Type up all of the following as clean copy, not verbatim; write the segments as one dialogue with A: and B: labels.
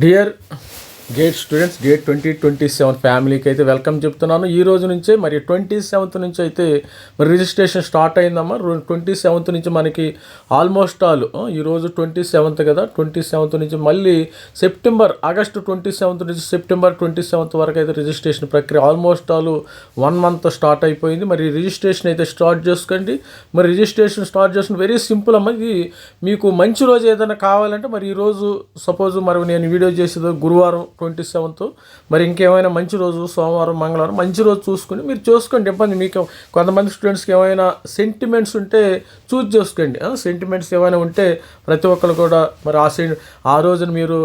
A: Dear gate students, gate 2027 ఫ్యామిలీకి అయితే welcome చెప్తున్నాను. ఈ రోజు నుంచే మరి 27th నుంచి అయితే మరి రిజిస్ట్రేషన్ స్టార్ట్ అయిందమ్మా. 27th నుంచి మనకి ఆల్మోస్ట్ ఆల్ ఈరోజు 27th కదా, 27th నుంచి మళ్ళీ ఆగస్టు 27th నుంచి సెప్టెంబర్ 27th వరకు అయితే రిజిస్ట్రేషన్ ప్రక్రియ ఆల్మోస్ట్ ఆల్ 1 month స్టార్ట్ అయిపోయింది. మరి రిజిస్ట్రేషన్ అయితే స్టార్ట్ చేసుకోండి. మరి రిజిస్ట్రేషన్ స్టార్ట్ చేసుకుని వెరీ సింపుల్ అమ్మా. ఇది మీకు మంచి రోజు ఏదైనా కావాలంటే మరి ఈరోజు సపోజ్ మరి నేను వీడియో చేసేది గురువారం 27th, మరి ఇంకేమైనా మంచి రోజు సోమవారం మంగళవారం మంచి రోజు చూసుకుని మీరు చూసుకోండి. ఇబ్బంది మీకు కొంతమంది స్టూడెంట్స్కి ఏమైనా సెంటిమెంట్స్ ఉంటే చూస్ చేసుకోండి. సెంటిమెంట్స్ ఏమైనా ఉంటే ప్రతి ఒక్కరు కూడా మరి ఆ రోజున మీరు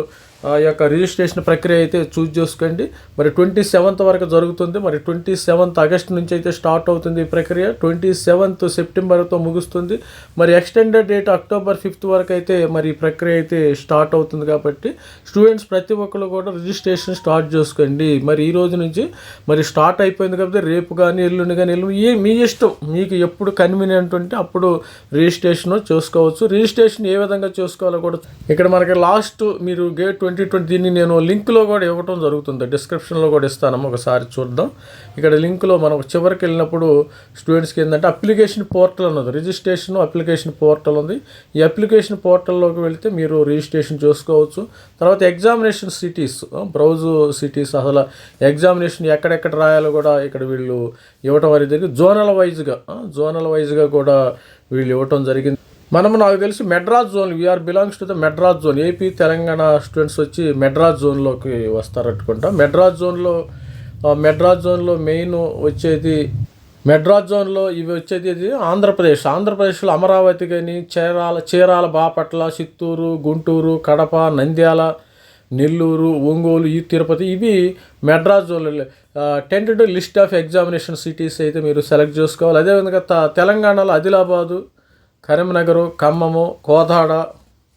A: ఆ యొక్క రిజిస్ట్రేషన్ ప్రక్రియ అయితే చూస్ చేసుకోండి. మరి 27th వరకు జరుగుతుంది. మరి 27th ఆగస్ట్ నుంచి అయితే స్టార్ట్ అవుతుంది ఈ ప్రక్రియ. 27th సెప్టెంబర్తో ముగుస్తుంది. మరి ఎక్స్టెండెడ్ డేట్ అక్టోబర్ 5th వరకు అయితే మరి ఈ ప్రక్రియ అయితే స్టార్ట్ అవుతుంది. కాబట్టి స్టూడెంట్స్ ప్రతి ఒక్కరు కూడా రిజిస్ట్రేషన్ స్టార్ట్ చేసుకోండి. మరి ఈ రోజు నుంచి మరి స్టార్ట్ అయిపోయింది కాబట్టి రేపు కానీ ఎల్లుండి కానీ మీ ఇష్టం, మీకు ఎప్పుడు కన్వీనియంట్ ఉంటే అప్పుడు రిజిస్ట్రేషన్ చేసుకోవచ్చు. రిజిస్ట్రేషన్ ఏ విధంగా చేసుకోవాలో కూడా ఇక్కడ మనకి లాస్ట్ మీరు గేట్ 2020 దీన్ని నేను లింక్లో కూడా ఇవ్వటం జరుగుతుంది, డిస్క్రిప్షన్లో కూడా ఇస్తానమ్మా. ఒకసారి చూద్దాం. ఇక్కడ లింక్లో మనం చివరికి వెళ్ళినప్పుడు స్టూడెంట్స్కి ఏంటంటే అప్లికేషన్ పోర్టల్ ఉన్నది, రిజిస్ట్రేషన్ అప్లికేషన్ పోర్టల్ ఉంది. ఈ అప్లికేషన్ పోర్టల్లోకి వెళితే మీరు రిజిస్ట్రేషన్ చేసుకోవచ్చు. తర్వాత ఎగ్జామినేషన్ సిటీస్, బ్రౌజ్ సిటీస్, అసలు ఎగ్జామినేషన్ ఎక్కడెక్కడ రాయాలో కూడా ఇక్కడ వీళ్ళు ఇవ్వటం అనేది జరిగింది. జోనల్ వైజ్గా కూడా వీళ్ళు ఇవ్వటం జరిగింది. నాకు తెలిసి Madras zone, we are belongs to the Madras zone. AP Telangana students వచ్చి మెడ్రాస్ జోన్లోకి వస్తారనుకుంటా. మెడ్రాస్ జోన్లో మెయిన్ వచ్చేది ఇవి వచ్చేది ఇది ఆంధ్రప్రదేశ్లో అమరావతి కానీ చీరాల, బాపట్ల, చిత్తూరు, గుంటూరు, కడప, నంద్యాల, నెల్లూరు, ఒంగోలు, ఈ తిరుపతి, ఇవి మెడ్రాస్ జోన్లో. టెంటెటివ్ లిస్ట్ ఆఫ్ ఎగ్జామినేషన్ సిటీస్ అయితే మీరు సెలెక్ట్ చేసుకోవాలి. అదేవిధంగా తెలంగాణలో ఆదిలాబాదు, కరీంనగర్, ఖమ్మము, కోదాడ,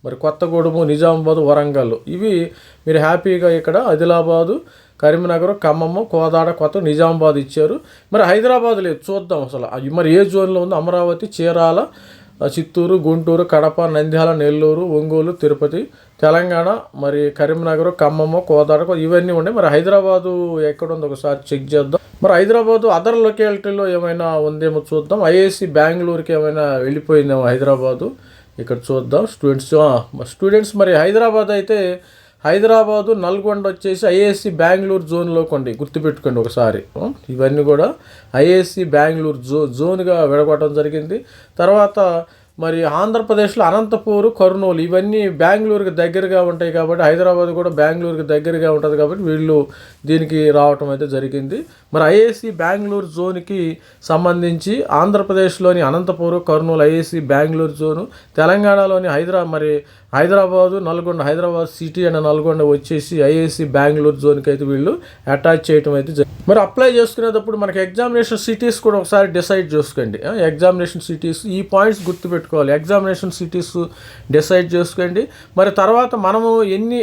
A: మరి కొత్తగూడెము, నిజామాబాదు, వరంగల్, ఇవి మీరు హ్యాపీగా ఇక్కడ ఆదిలాబాదు, కరీంనగర్, ఖమ్మము, కోదాడ, నిజామాబాద్ ఇచ్చారు. మరి హైదరాబాద్ లేదు, చూద్దాం అసలు మరి ఏ జోన్లో ఉందో. అమరావతి, చీరాల, చిత్తూరు, గుంటూరు, కడప, నంద్యాల, నెల్లూరు, ఒంగోలు, తిరుపతి, తెలంగాణ, మరి కరీంనగర్, ఖమ్మము, కోదాడ, ఇవన్నీ ఉన్నాయి. మరి హైదరాబాదు ఎక్కడ ఉందో ఒకసారి చెక్ చేద్దాం. మరి హైదరాబాదు అదర్ లొకాలిటీలో ఏమైనా ఉందేమో చూద్దాం. ఐఏఎస్సి బెంగళూరుకి ఏమైనా వెళ్ళిపోయిందేమో హైదరాబాదు, ఇక్కడ చూద్దాం. స్టూడెంట్స్ మరి హైదరాబాదు, నల్గొండ వచ్చేసి ఐఏఎస్సి బెంగళూరు జోన్లోకి ఉండి గుర్తుపెట్టుకోండి ఒకసారి. ఇవన్నీ కూడా ఐఏఎస్సి బెంగళూరు జోన్గా విడగొట్టడం జరిగింది. తర్వాత మరి ఆంధ్రప్రదేశ్లో అనంతపూరు, కర్నూలు, ఇవన్నీ బెంగళూరుకి దగ్గరగా ఉంటాయి కాబట్టి హైదరాబాద్ కూడా బెంగళూరుకి దగ్గరగా ఉంటుంది కాబట్టి వీళ్ళు దీనికి రావటం అయితే జరిగింది. మరి ఐఏఎస్సి బెంగళూరు జోన్కి సంబంధించి ఆంధ్రప్రదేశ్లోని అనంతపూరు, కర్నూలు ఐఏఎస్సి బెంగళూరు జోను, తెలంగాణలోని హైదరాబాదు, నల్గొండ, హైదరాబాద్ సిటీ అండ్ నల్గొండ వచ్చేసి ఐఏఎస్సి బెంగళూరు జోన్కి అయితే వీళ్ళు అటాచ్ చేయటం అయితే జరిగింది. మరి అప్లై చేసుకునేటప్పుడు మనకి ఎగ్జామినేషన్ సిటీస్ కూడా ఒకసారి డిసైడ్ చేసుకోండి. ఎగ్జామినేషన్ సిటీస్ ఈ పాయింట్స్ గుర్తుపెట్టుకోవాలి. ఎగ్జామినేషన్ సిటీస్ డిసైడ్ చేసుకోండి. మరి తర్వాత మనము ఎన్ని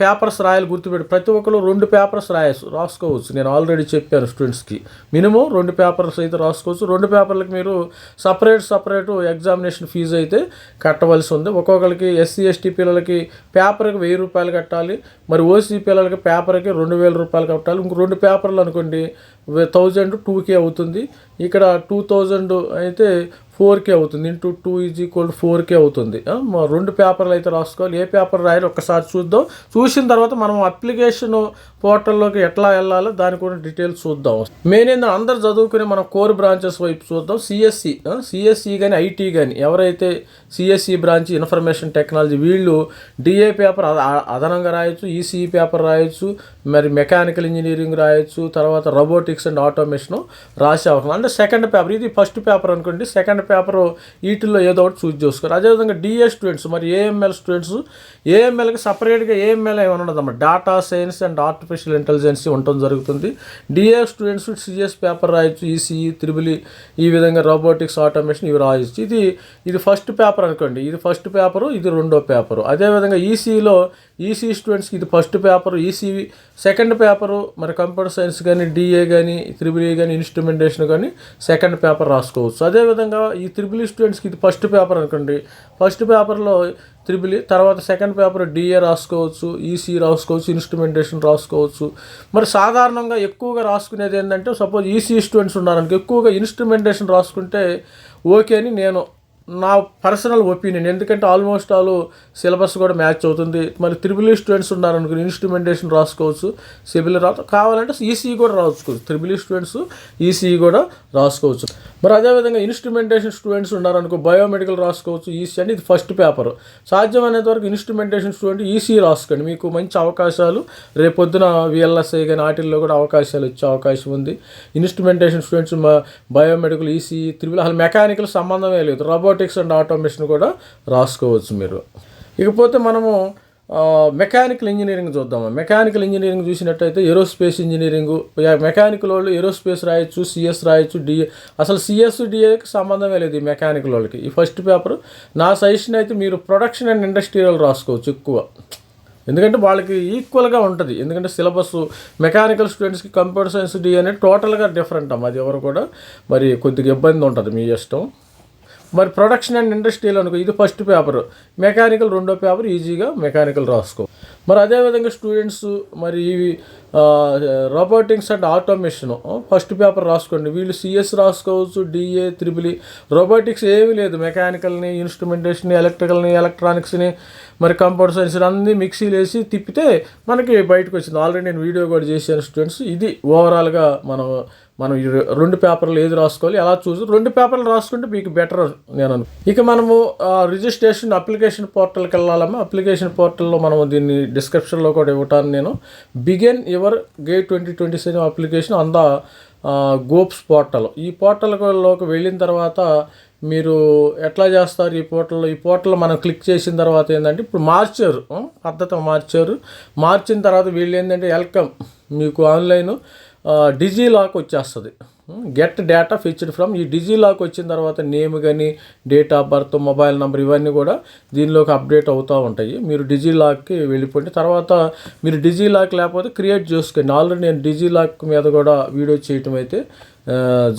A: పేపర్స్ రాయాలి గుర్తుపెట్టి ప్రతి ఒక్కరు 2 పేపర్స్ రాసుకోవచ్చు. నేను ఆల్రెడీ చెప్పాను స్టూడెంట్స్కి మినిమం 2 పేపర్స్ అయితే రాసుకోవచ్చు. 2 పేపర్లకు మీరు సపరేట్ ఎగ్జామినేషన్ ఫీజు అయితే కట్టవలసి ఉంది. ఒక్కొక్కరికి ఎస్సీ ఎస్టీ పిల్లలకి పేపర్కి 1000 రూపాయలు కట్టాలి. మరి ఓసీ పిల్లలకి పేపర్కి 2000 రూపాయలు కట్టాలి. ఇంకో 2 పేపర్లు అనుకోండి 1000 2K అవుతుంది. ఇక్కడ 2000 అయితే 4K అవుతుంది. ఇంటూ 2 = 4K అవుతుంది. 2 పేపర్లు అయితే రాసుకోవాలి. ఏ పేపర్ రాయాలి ఒక్కసారి చూద్దాం. చూసిన తర్వాత మనం అప్లికేషన్ పోర్టల్లోకి ఎట్లా వెళ్ళాలో దాని కూడా డీటెయిల్స్ చూద్దాం. మెయిన్ ఏంటంటే అందరు చదువుకునే మనం కోర్ బ్రాంచెస్ వైపు చూద్దాం. సిఎస్సి కానీ ఐటీ కానీ ఎవరైతే సిఎస్సి బ్రాంచ్ ఇన్ఫర్మేషన్ టెక్నాలజీ వీళ్ళు డిఏ పేపర్ అదనంగా రాయొచ్చు, ఈసీఈ పేపర్ రాయొచ్చు, మరి మెకానికల్ ఇంజనీరింగ్ రాయొచ్చు, తర్వాత రోబోటిక్స్ అండ్ ఆటోమేషన్ రాసే అవకాశం. అంటే సెకండ్ పేపర్, ఇది ఫస్ట్ పేపర్ అనుకోండి. సెకండ్ పేపరు వీటిల్లో ఏదో ఒకటి చూస్ చేసుకోరు. అదేవిధంగా డిఏ స్టూడెంట్స్, మరి ఏఎంఎల్ స్టూడెంట్స్, ఏఎంఎల్కి సపరేట్గా ఏఎంఎల్ ఏమైనా ఉండదన్నమాట. Data science and artificial intelligence ఉండటం జరుగుతుంది. డిఏ స్టూడెంట్స్ సిఎస్ పేపర్ రాయొచ్చు, ఈసీఈ, త్రిబుల్ ఈ విధంగా రోబోటిక్స్, ఆటోమేషన్ ఇవి రాయొచ్చు. ఇది ఫస్ట్ పేపర్ అనుకోండి. ఇది ఫస్ట్ పేపరు, ఇది రెండో పేపరు. అదేవిధంగా ఈసీ స్టూడెంట్స్కి ఇది first paper, EC second paper. మరి కంప్యూటర్ సైన్స్ కానీ, డిఏ కానీ, త్రిబుల్ ఈ కానీ, ఇన్స్ట్రుమెంటేషన్ కానీ సెకండ్ పేపర్ రాసుకోవచ్చు. అదేవిధంగా ఈ త్రిబుల్ ఈ స్టూడెంట్స్కి ఇది ఫస్ట్ పేపర్ అనుకోండి, ఫస్ట్ పేపర్లో త్రిబుల్ ఈ, తర్వాత సెకండ్ పేపర్ డిఏ రాసుకోవచ్చు, ఈసీ రాసుకోవచ్చు, ఇన్స్ట్రుమెంటేషన్ రాసుకోవచ్చు. మరి సాధారణంగా ఎక్కువగా రాసుకునేది ఏంటంటే, సపోజ్ ఈసీ స్టూడెంట్స్ ఉన్నారనుకో, ఎక్కువగా ఇన్స్ట్రుమెంటేషన్ రాసుకుంటే ఓకే అని నా పర్సనల్ ఒపీనియన్. ఎందుకంటే ఆల్మోస్ట్ ఆల్ సిలబస్ కూడా మ్యాచ్ అవుతుంది. మరి త్రిబుల్ ఈ స్టూడెంట్స్ ఉన్నారనుకో, ఇన్స్ట్రుమెంటేషన్ రాసుకోవచ్చు, సివిల్ కావాలంటే ఈసీ కూడా రాసుకోవచ్చు. త్రిబుల్ ఈ స్టూడెంట్స్ ఈసీ కూడా రాసుకోవచ్చు. మరి అదేవిధంగా ఇన్స్ట్రుమెంటేషన్ స్టూడెంట్స్ ఉన్నారనుకో, బయోమెడికల్ రాసుకోవచ్చు, ఈసీ అంటే ఇది ఫస్ట్ పేపర్. సాధ్యమైనంత వరకు ఇన్స్ట్రుమెంటేషన్ స్టూడెంట్ ఈసీ రాసుకోండి, మీకు మంచి అవకాశాలు రేపొద్దున విఎల్ఎస్ఐ కానీ వాటిల్లో కూడా అవకాశాలు వచ్చే అవకాశం ఉంది. Instrumentation students biomedical, EC, triple, అసలు మెకానికల్ సంబంధమే లేదు, రోబోటిక్స్ అండ్ ఆటోమేషన్ కూడా రాసుకోవచ్చు మీరు. ఇకపోతే మనము మెకానికల్ ఇంజనీరింగ్ చూద్దాము. మెకానికల్ ఇంజనీరింగ్ చూసినట్టయితే ఏరోస్పేస్ ఇంజనీరింగ్, మెకానికల్ వాళ్ళు ఏరోస్పేస్ రాయొచ్చు, సిఎస్ రాయొచ్చు, డిఏ. అసలు సిఎస్ డిఏకి సంబంధమే లేదు ఈ మెకానికల్ వాళ్ళకి. ఈ ఫస్ట్ పేపర్ నా సజెషన్ అయితే మీరు ప్రొడక్షన్ అండ్ ఇండస్ట్రియల్ రాసుకోవచ్చు ఎక్కువ, ఎందుకంటే వాళ్ళకి ఈక్వల్గా ఉంటుంది. ఎందుకంటే సిలబస్ మెకానికల్ స్టూడెంట్స్కి కంప్యూటర్ సైన్స్ డిఏ అనేది టోటల్గా డిఫరెంట్ అది ఎవరు కూడా మరి కొద్దిగా ఇబ్బంది ఉంటుంది, మీ ఇష్టం. మరి ప్రొడక్షన్ అండ్ ఇండస్ట్రియల్ అనుకో, ఇది ఫస్ట్ పేపర్, మెకానికల్ రెండో పేపర్, ఈజీగా మెకానికల్ రాసుకో. మరి అదేవిధంగా స్టూడెంట్స్ మరి ఇవి robotics and automation first paper రాసుకోండి. వీళ్ళు సిఎస్ రాసుకోవచ్చు, డిఏ, త్రిబుల్ ఈ. రోబోటిక్స్ ఏమీ లేదు, మెకానికల్ని, ఇన్స్ట్రుమెంటేషన్ని, ఎలక్ట్రికల్ని, ఎలక్ట్రానిక్స్ని, మరి కంప్యూటర్ సైన్స్ అన్నీ మిక్సీలు వేసి తిప్పితే మనకి బయటకు వచ్చింది. ఆల్రెడీ నేను వీడియో కూడా చేశాను స్టూడెంట్స్. ఇది ఓవరాల్గా మనం రెండు పేపర్లు ఏది రాసుకోవాలి ఎలా చూసి రెండు పేపర్లు రాసుకుంటే మీకు బెటర్ నేను. ఇక మనము రిజిస్ట్రేషన్ అప్లికేషన్ పోర్టల్కి వెళ్ళాలమ్మా. అప్లికేషన్ పోర్టల్లో మనము దీన్ని డిస్క్రిప్షన్లో కూడా ఇవ్వటాను నేను. Begin your GATE 2027 application on the GOAPS portal. ఈ పోర్టల్లోకి వెళ్ళిన తర్వాత మీరు ఎట్లా చేస్తారు ఈ పోర్టల్లో మనం క్లిక్ చేసిన తర్వాత ఏంటంటే, ఇప్పుడు పద్ధతి మార్చిన తర్వాత వీళ్ళు ఏంటంటే వెల్కమ్, మీకు ఆన్లైన్ డిజీలాక్ వచ్చేస్తుంది. Get data featured from. ఈ డిజీలాక్ వచ్చిన తర్వాత నేమ్ కానీ, date of birth, mobile number ఇవన్నీ కూడా దీనిలోకి అప్డేట్ అవుతూ ఉంటాయి. మీరు డిజీలాక్కి వెళ్ళిపోండి. తర్వాత మీరు డిజీలాక్ లేకపోతే క్రియేట్ చేసుకోండి. ఆల్రెడీ నేను డిజీలాక్ మీద కూడా వీడియో చేయటం అయితే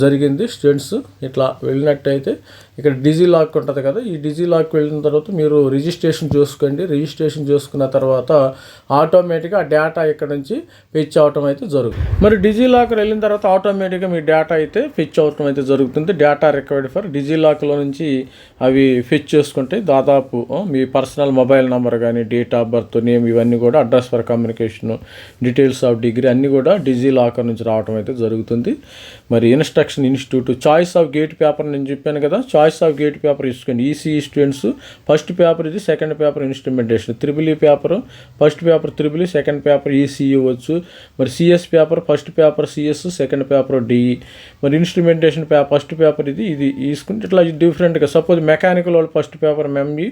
A: జరిగింది స్టూడెంట్స్. ఇట్లా వెళ్ళినట్టయితే ఇక్కడ డిజీలాక్ ఉంటుంది కదా, ఈ డిజీలాక్ వెళ్ళిన తర్వాత మీరు రిజిస్ట్రేషన్ చేసుకోండి. రిజిస్ట్రేషన్ చేసుకున్న తర్వాత ఆటోమేటిక్గా ఆ డేటా ఇక్కడ నుంచి ఫెచ్ అవటం అయితే జరుగుతుంది. మరి డిజీలాక్ వెళ్ళిన తర్వాత ఆటోమేటిక్గా మీ డేటా అయితే ఫెచ్ అవటం అయితే జరుగుతుంది. డేటా రికవర్డ్ ఫర్ డిజీలాక్లో నుంచి అవి ఫెచ్ చేసుకుంటే దాదాపు మీ పర్సనల్ మొబైల్ నెంబర్ కానీ, డేట్ ఆఫ్ బర్త్, నేమ్ ఇవన్నీ కూడా, address for communication, details of degree అన్నీ కూడా డిజీలాకర్ నుంచి రావడం అయితే జరుగుతుంది. మరి instruction institute choice of GATE paper నేను చెప్పాను కదా, చాయిస్ ఆఫ్ గేట్ పేపర్ ఇసుకోండి. ఈసీ స్టూడెంట్స్ ఫస్ట్ పేపర్ ఇది, second paper instrumentation. Triple E paper first paper triple E, second paper EC ఇవ్వచ్చు. మరి CS paper first paper CS, second paper DE. మరి instrumentation first paper ఇది తీసుకుంటే ఇట్లా డిఫరెంట్గా. Suppose mechanical వాళ్ళు first paper ME,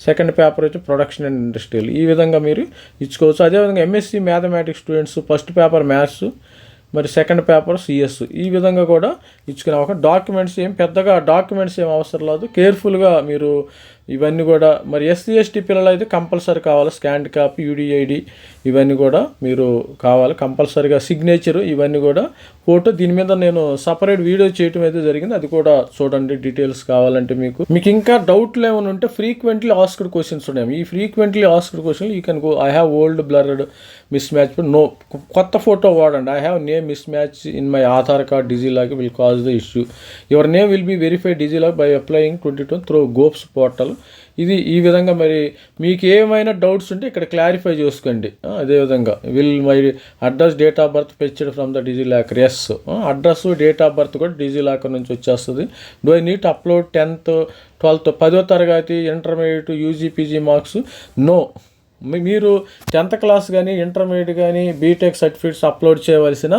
A: second paper వచ్చి production and industrial. ఈ విధంగా మీరు ఇచ్చుకోవచ్చు. అదేవిధంగా MSc mathematics students first paper maths, మరి సెకండ్ పేపర్ సిఎస్. ఈ విధంగా కూడా ఇచ్చుకునే ఒక డాక్యుమెంట్స్ ఏం అవసరం లేదు. కేర్ఫుల్గా మీరు ఇవన్నీ కూడా. మరి ఎస్సీ ఎస్టీ పిల్లలు అయితే కంపల్సరీ కావాలి, స్కాన్డ్ కాపీ, యూడిఐడి ఇవన్నీ కూడా మీరు కావాలి కంపల్సరీగా. సిగ్నేచర్ ఇవన్నీ కూడా, ఫోటో. దీని మీద నేను సపరేట్ వీడియో చేయటం అయితే జరిగింది, అది కూడా చూడండి డీటెయిల్స్ కావాలంటే. మీకు ఇంకా డౌట్లు ఏమైనా ఉంటే ఫ్రీక్వెంట్లీ ఆస్క్డ్ క్వశ్చన్స్ ఉన్నాయి. ఈ frequently asked question you can go. I have old blurred mismatch, no కొత్త ఫోటో వాడండి. I have name mismatch in my Aadhaar card, DigiLocker will cause the issue. Your name will be verified DigiLocker by applying 2020 through GOAPS portal. ఈ విధంగా మరి మీకు ఏమైనా doubts ఉంటే ఇక్కడ clarify చేసుకోండి. అదేవిధంగా my address, date of birth fetched from the DigiLocker. Yes, address, date of birth కూడా డిజీలాకర్ నుంచి వచ్చేస్తుంది. Do I need upload 10th, 12th, 10వ తరగతి, intermediate, UG, PG marks? No. మీరు 10th క్లాస్ కానీ, ఇంటర్మీడియట్ కానీ, బీటెక్ సర్టిఫికేట్స్ అప్లోడ్ చేయవలసిన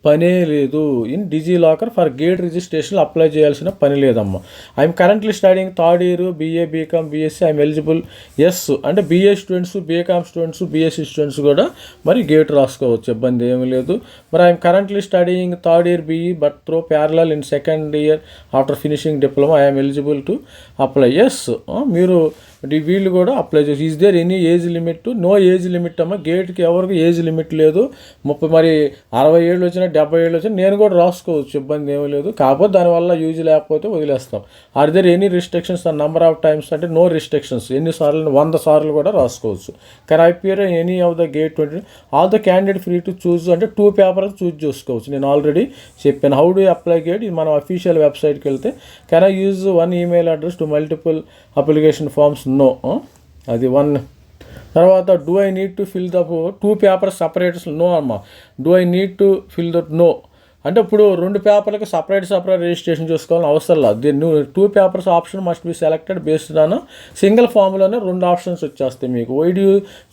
A: పనే లేదు. In DigiLocker for GATE registration apply చేయాల్సిన పని లేదమ్మా. I'm currently studying third year BA BCom BSc I'm eligible. Yes అంటే BA students, BCom students, BSc students కూడా మరి గేట్ రాసుకోవచ్చు, ఇబ్బంది ఏమీ లేదు. మరి I'm currently studying third year BE but through parallel in second year after finishing diploma I'm eligible to apply. Yes మీరు వీళ్ళు కూడా అప్లై చేసి. Is there any age limit? No age limit అమ్మ. గేట్కి ఎవరికి ఏజ్ లిమిట్ లేదు. 30 మరి 60 ఏళ్ళు వచ్చినా 70 ఏళ్ళు వచ్చినా నేను కూడా రాసుకోవచ్చు, ఇబ్బంది ఏమీ లేదు. కాకపోతే దానివల్ల యూజ్ లేకపోతే వదిలేస్తాం. Are there any restrictions on number of times అంటే నో రిస్ట్రిక్షన్స్. ఎన్నిసార్లు 100 సార్లు కూడా రాసుకోవచ్చు. Can I appear any of the GATE 20? All the candidate free to choose అంటే 2 పేపర్స్ చూజ్ చేసుకోవచ్చు. నేను ఆల్రెడీ చెప్పాను. How do apply GATE? ఇది మనం అఫీషియల్ వెబ్సైట్కి వెళ్తే can I use 1 email address to multiple application forms? No. అది 1. తర్వాత do I need to fill the 2 papers separates? No అమ్మ. Do I need to fill the? No. అంటే ఇప్పుడు 2 పేపర్లకి separate registration చేసుకోవాలని అవసరం లేదు. దీన్ని 2 papers option must be selected based on single ఫామ్లోనే 2 ఆప్షన్స్ వచ్చేస్తాయి మీకు. Why do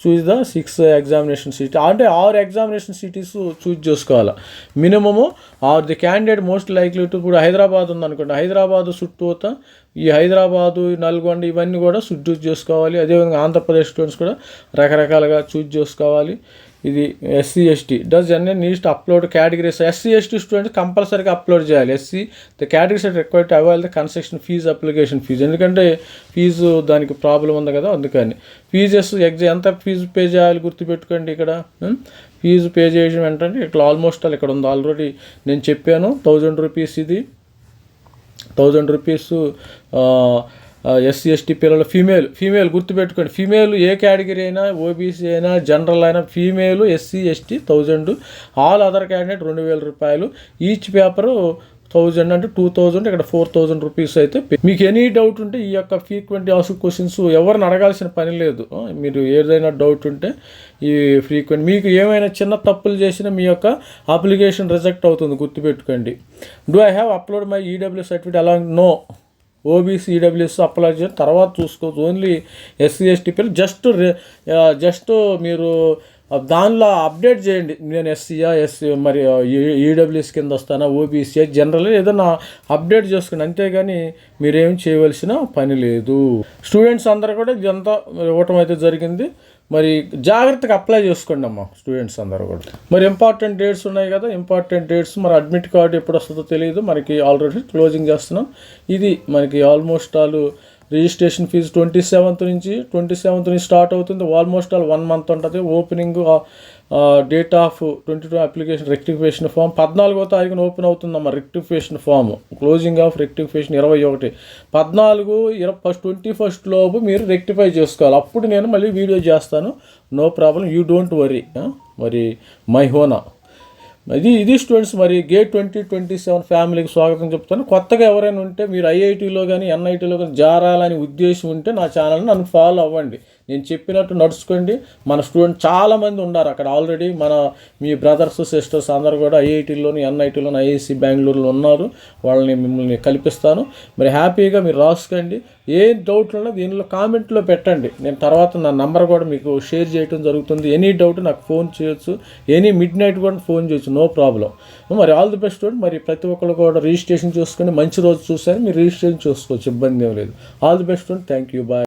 A: choose the 6 examination city అంటే 6 ఎగ్జామినేషన్ సిటీస్ చూజ్ చేసుకోవాలి minimum. Are the candidate most likely to. ఇప్పుడు హైదరాబాద్ ఉందనుకోండి, హైదరాబాద్ చుట్టూత ఈ హైదరాబాదు, నల్గొండ ఇవన్నీ కూడా చూజ్ చేసుకోవాలి. అదేవిధంగా ఆంధ్రప్రదేశ్ స్టూడెంట్స్ కూడా రకరకాలుగా చూజ్ చేసుకోవాలి. ఇది SC ST does NN needs to upload categories. SC ST students కంపల్సరీగా అప్లోడ్ చేయాలి. SC the categories are required to avail the construction fee application fee. ఎందుకంటే ఫీజు దానికి ప్రాబ్లం ఉంది కదా, అందుకని ఫీజెస్ ఎంత ఫీజు పే చేయాలి గుర్తుపెట్టుకోండి. ఇక్కడ ఫీజు పే చేయడం ఏంటంటే ఇక్కడ ఆల్మోస్ట్ ఇక్కడ ఉంది ఆల్రెడీ నేను చెప్పాను. 1000 రూపీస్. ఇది 1000 రూపీస్. SC ST పిల్లలు ఫీమేల్ గుర్తుపెట్టుకోండి. ఫీమేల్ ఏ కేటగిరీ అయినా, OBC అయినా, జనరల్ అయినా female SC ST 1000. All other candidate 2000 రూపాయలు. ఈచ్ పేపరు 1000 అంటే 2000. ఇక్కడ 4000 రూపీస్ అయితే. మీకు ఎనీ డౌట్ ఉంటే ఈ యొక్క ఫ్రీక్వెంట్ ఆస్క్డ్ క్వశ్చన్స్ ఎవరిని అడగాల్సిన పని లేదు. మీరు ఏదైనా డౌట్ ఉంటే ఈ ఫ్రీక్వెంట్ మీకు ఏమైనా చిన్న తప్పులు చేసినా మీ యొక్క అప్లికేషన్ రిజెక్ట్ అవుతుంది, గుర్తుపెట్టుకోండి. Do I have upload my EWS certificate along? No. OBC EWS apply చేసిన తర్వాత చూసుకోవచ్చు. ఓన్లీ SC ST పిల్లలు జస్ట్ మీరు దానిలో అప్డేట్ చేయండి. నేను SC మరి EWS కింద వస్తానా, OBC జనరల్ ఏదైనా అప్డేట్ చేసుకోండి, అంతేగాని మీరేం చేయవలసిన పని లేదు. స్టూడెంట్స్ అందరూ కూడా ఇదంతా ఇవ్వటం అయితే జరిగింది. మరి జాగ్రత్తగా అప్లై చేసుకోండి అమ్మా స్టూడెంట్స్ అందరూ కూడా. మరి ఇంపార్టెంట్ డేట్స్ ఉన్నాయి కదా, ఇంపార్టెంట్ డేట్స్. మరి అడ్మిట్ కార్డు ఎప్పుడు వస్తుందో తెలియదు. మనకి ఆల్రెడీ క్లోజింగ్ చేస్తున్నాం. ఇది మనకి almost all registration fee 27th నుంచి స్టార్ట్ అవుతుంది. ఆల్మోస్ట్ ఆల్ 1 month ఉంటుంది. Opening date of 22 application rectification form 14వ తారీఖున ఓపెన్ అవుతుందమ్మా rectification form. Closing of rectification 21. 21 లోపు మీరు రెక్టిఫై చేసుకోవాలి. అప్పుడు నేను మళ్ళీ వీడియో చేస్తాను. No problem, you don't worry. మరి మై హోనా ఇది స్టూడెంట్స్. మరి గేట్ 2027 ఫ్యామిలీకి స్వాగతం చెప్తాను. కొత్తగా ఎవరైనా ఉంటే మీరు IITలో కానీ NITలో కానీ జారాలని ఉద్దేశం ఉంటే నా ఛానల్ని నన్ను ఫాలో అవ్వండి. నేను చెప్పినట్టు నడుచుకోండి. మన స్టూడెంట్ చాలామంది ఉన్నారు అక్కడ ఆల్రెడీ. మీ బ్రదర్స్ సిస్టర్స్ అందరూ కూడా IITలోని, NITలోని, IISc బెంగళూరులో ఉన్నారు. వాళ్ళని మిమ్మల్ని కల్పిస్తాను. మరి హ్యాపీగా మీరు రాసుకోండి. ఏ డౌట్లు ఉన్నా దీనిలో కామెంట్లో పెట్టండి. నేను తర్వాత నా నెంబర్ కూడా మీకు షేర్ చేయడం జరుగుతుంది. ఎనీ డౌట్ నాకు ఫోన్ చేయొచ్చు. ఎనీ midnight కూడా ఫోన్ చేయొచ్చు, నో ప్రాబ్లం. మరి ఆల్ ది బెస్ట్. మరి ప్రతి ఒక్కరు కూడా రిజిస్ట్రేషన్ చూసుకొని మంచి రోజు చూసారు మీరు రిజిస్ట్రేషన్ చూసుకోవచ్చు, ఇబ్బంది ఏం లేదు. All the best. Thank you, bye.